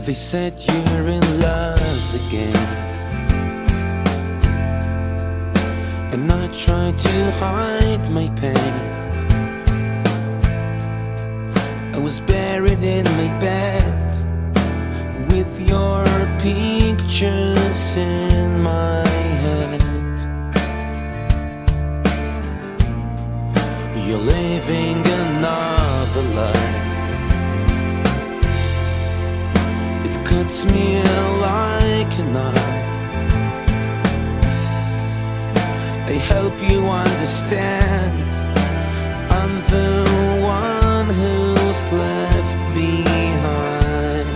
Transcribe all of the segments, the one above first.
They said you're in love again, and I tried to hide my pain. I was buried in my bed with your pictures in my head. You're living another life. It cuts me like a knife. I hope you understand, I'm the one who's left behind.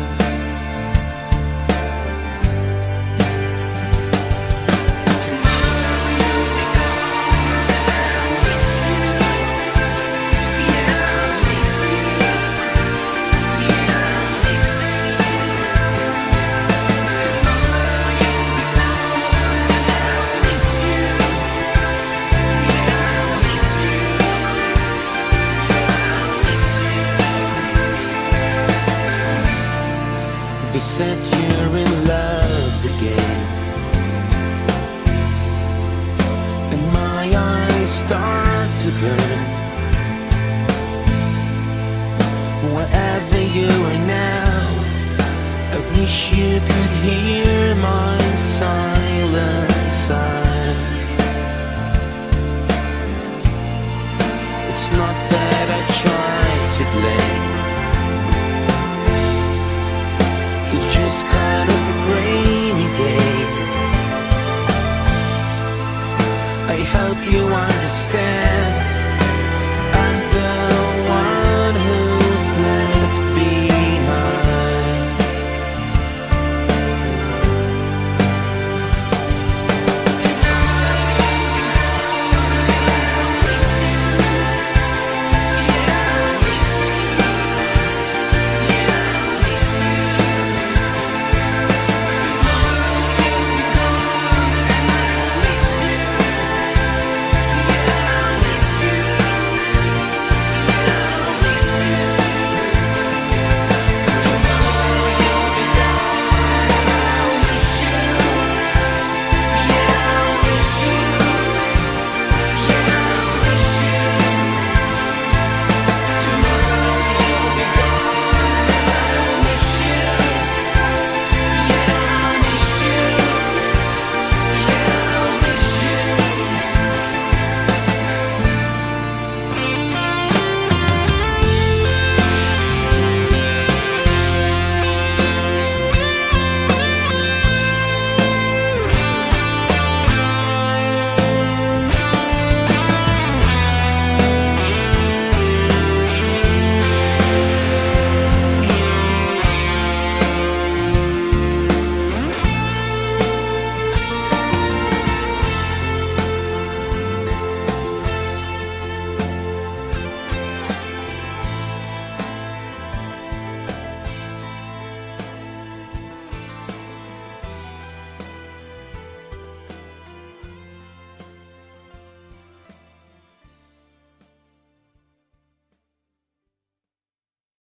Tomorrow you'll be gone, I'll miss you. Yeah, I'll miss you. Yeah, I'll miss you. Tomorrow you'll be gone, I'll miss you. Yeah, I'll miss you. I'll miss you. They said you're in love again, and my eyes start to burn. Wherever you are now, I wish you could hear my silent sigh. It's not that I try to blame, it's just kind of a rainy day. I hope you understand,